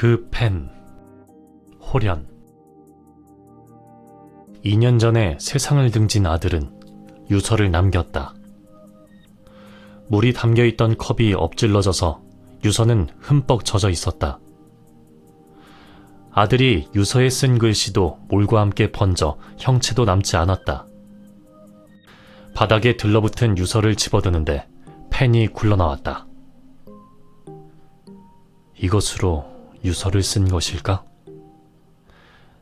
그 펜, 호련. 2년 전에 세상을 등진 아들은 유서를 남겼다. 물이 담겨있던 컵이 엎질러져서 유서는 흠뻑 젖어 있었다. 아들이 유서에 쓴 글씨도 물과 함께 번져 형체도 남지 않았다. 바닥에 들러붙은 유서를 집어드는데 펜이 굴러나왔다. 이것으로 유서를 쓴 것일까?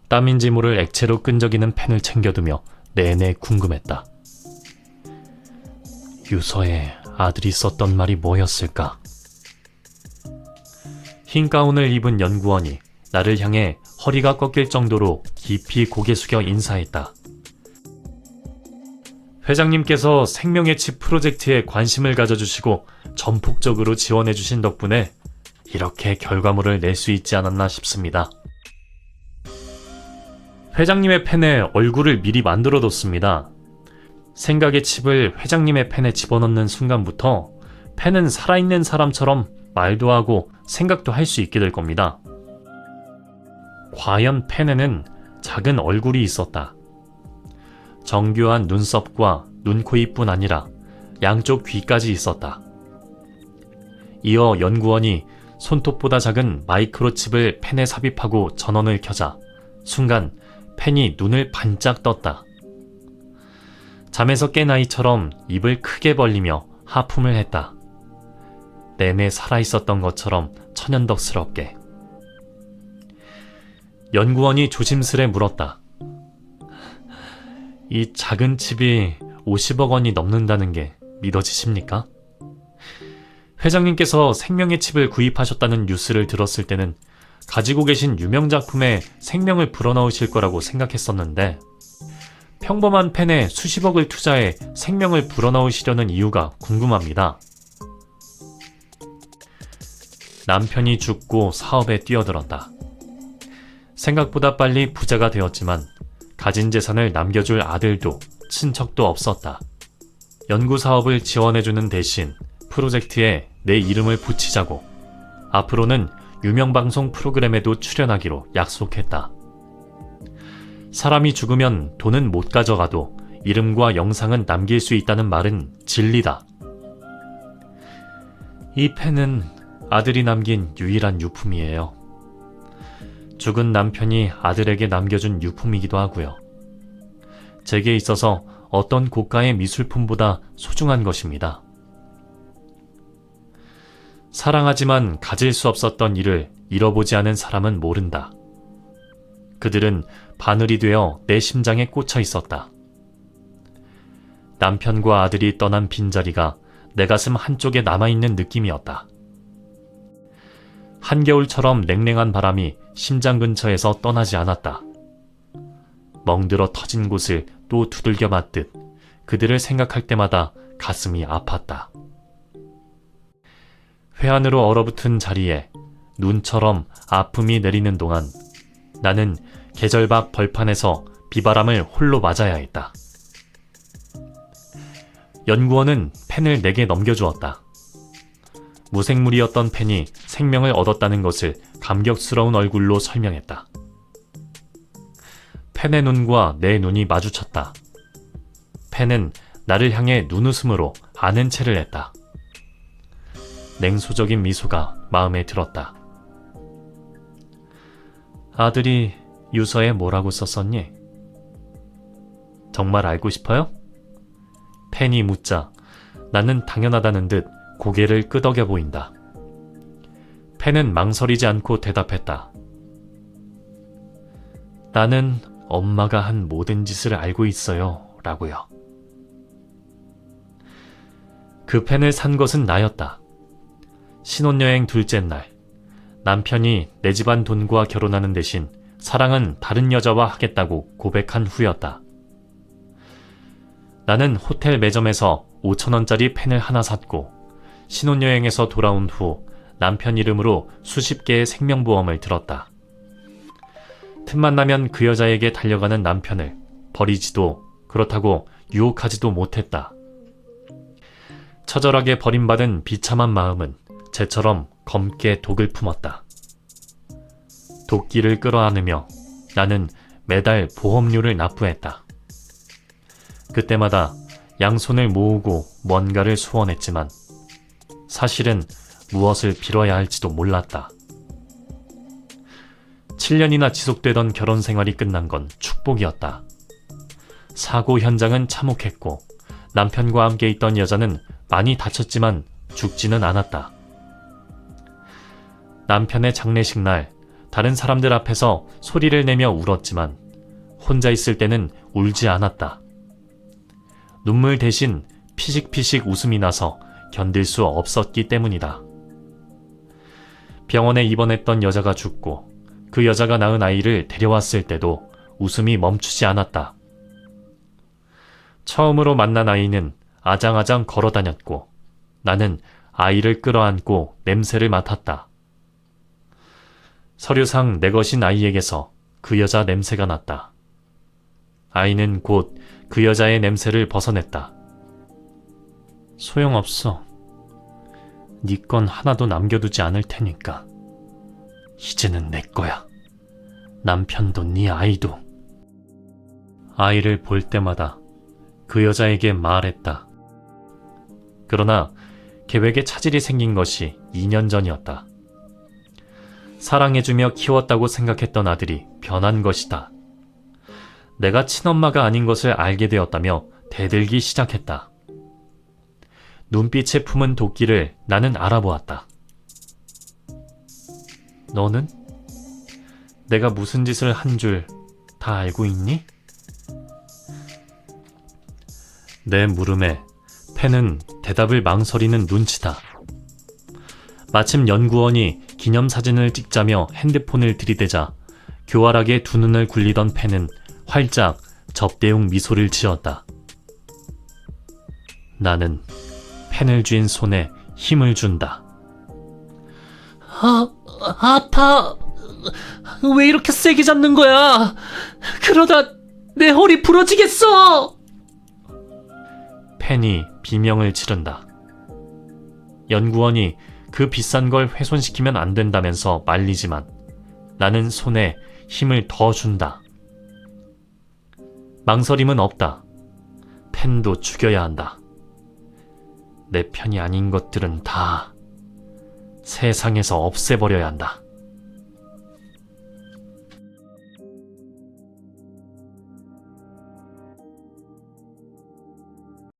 땀인지 모를 액체로 끈적이는 펜을 챙겨두며 내내 궁금했다. 유서에 아들이 썼던 말이 뭐였을까? 흰 가운을 입은 연구원이 나를 향해 허리가 꺾일 정도로 깊이 고개 숙여 인사했다. 회장님께서 생명의 칩 프로젝트에 관심을 가져주시고 전폭적으로 지원해주신 덕분에 이렇게 결과물을 낼 수 있지 않았나 싶습니다. 회장님의 펜에 얼굴을 미리 만들어뒀습니다. 생각의 칩을 회장님의 펜에 집어넣는 순간부터 펜은 살아있는 사람처럼 말도 하고 생각도 할 수 있게 될 겁니다. 과연 펜에는 작은 얼굴이 있었다. 정교한 눈썹과 눈, 코, 입뿐 아니라 양쪽 귀까지 있었다. 이어 연구원이 손톱보다 작은 마이크로칩을 펜에 삽입하고 전원을 켜자 순간 펜이 눈을 반짝 떴다. 잠에서 깬 아이처럼 입을 크게 벌리며 하품을 했다. 내내 살아있었던 것처럼 천연덕스럽게. 연구원이 조심스레 물었다. 이 작은 칩이 50억 원이 넘는다는 게 믿어지십니까? 회장님께서 생명의 칩을 구입하셨다는 뉴스를 들었을 때는 가지고 계신 유명 작품에 생명을 불어넣으실 거라고 생각했었는데 평범한 펜에 수십억을 투자해 생명을 불어넣으시려는 이유가 궁금합니다. 남편이 죽고 사업에 뛰어들었다. 생각보다 빨리 부자가 되었지만 가진 재산을 남겨줄 아들도 친척도 없었다. 연구 사업을 지원해주는 대신 프로젝트에 내 이름을 붙이자고 앞으로는 유명 방송 프로그램에도 출연하기로 약속했다. 사람이 죽으면 돈은 못 가져가도 이름과 영상은 남길 수 있다는 말은 진리다. 이 펜은 아들이 남긴 유일한 유품이에요. 죽은 남편이 아들에게 남겨준 유품이기도 하고요. 제게 있어서 어떤 고가의 미술품보다 소중한 것입니다. 사랑하지만 가질 수 없었던 일을 잃어보지 않은 사람은 모른다. 그들은 바늘이 되어 내 심장에 꽂혀 있었다. 남편과 아들이 떠난 빈자리가 내 가슴 한쪽에 남아있는 느낌이었다. 한겨울처럼 냉랭한 바람이 심장 근처에서 떠나지 않았다. 멍들어 터진 곳을 또 두들겨 맞듯 그들을 생각할 때마다 가슴이 아팠다. 회한으로 얼어붙은 자리에 눈처럼 아픔이 내리는 동안 나는 계절 밖 벌판에서 비바람을 홀로 맞아야 했다. 연구원은 펜을 내게 넘겨주었다. 무생물이었던 펜이 생명을 얻었다는 것을 감격스러운 얼굴로 설명했다. 펜의 눈과 내 눈이 마주쳤다. 펜은 나를 향해 눈웃음으로 아는 체를 했다. 냉소적인 미소가 마음에 들었다. 아들이 유서에 뭐라고 썼었니? 정말 알고 싶어요? 펜이 묻자 나는 당연하다는 듯 고개를 끄덕여 보인다. 펜은 망설이지 않고 대답했다. 나는 엄마가 한 모든 짓을 알고 있어요. 라고요. 그 펜을 산 것은 나였다. 신혼여행 둘째 날, 남편이 내 집안 돈과 결혼하는 대신 사랑은 다른 여자와 하겠다고 고백한 후였다. 나는 호텔 매점에서 5,000원짜리 펜을 하나 샀고 신혼여행에서 돌아온 후 남편 이름으로 수십 개의 생명보험을 들었다. 틈만 나면 그 여자에게 달려가는 남편을 버리지도 그렇다고 유혹하지도 못했다. 처절하게 버림받은 비참한 마음은 재처럼 검게 독을 품었다. 도끼를 끌어안으며 나는 매달 보험료를 납부했다. 그때마다 양손을 모으고 뭔가를 소원했지만 사실은 무엇을 빌어야 할지도 몰랐다. 7년이나 지속되던 결혼 생활이 끝난 건 축복이었다. 사고 현장은 참혹했고 남편과 함께 있던 여자는 많이 다쳤지만 죽지는 않았다. 남편의 장례식 날 다른 사람들 앞에서 소리를 내며 울었지만 혼자 있을 때는 울지 않았다. 눈물 대신 피식피식 웃음이 나서 견딜 수 없었기 때문이다. 병원에 입원했던 여자가 죽고 그 여자가 낳은 아이를 데려왔을 때도 웃음이 멈추지 않았다. 처음으로 만난 아이는 아장아장 걸어다녔고 나는 아이를 끌어안고 냄새를 맡았다. 서류상 내 것인 아이에게서 그 여자 냄새가 났다. 아이는 곧 그 여자의 냄새를 벗어냈다. 소용없어. 네 건 하나도 남겨두지 않을 테니까. 이제는 내 거야. 남편도 네 아이도. 아이를 볼 때마다 그 여자에게 말했다. 그러나 계획에 차질이 생긴 것이 2년 전이었다. 사랑해주며 키웠다고 생각했던 아들이 변한 것이다. 내가 친엄마가 아닌 것을 알게 되었다며 대들기 시작했다. 눈빛에 품은 도끼를 나는 알아보았다. 너는? 내가 무슨 짓을 한 줄 다 알고 있니? 내 물음에 펜은 대답을 망설이는 눈치다. 마침 연구원이 기념사진을 찍자며 핸드폰을 들이대자 교활하게 두 눈을 굴리던 펜은 활짝 접대용 미소를 지었다. 나는 펜을 쥔 손에 힘을 준다. 아파. 왜 이렇게 세게 잡는 거야? 그러다 내 허리 부러지겠어. 펜이 비명을 지른다. 연구원이 그 비싼 걸 훼손시키면 안 된다면서 말리지만 나는 손에 힘을 더 준다. 망설임은 없다. 펜도 죽여야 한다. 내 편이 아닌 것들은 다 세상에서 없애버려야 한다.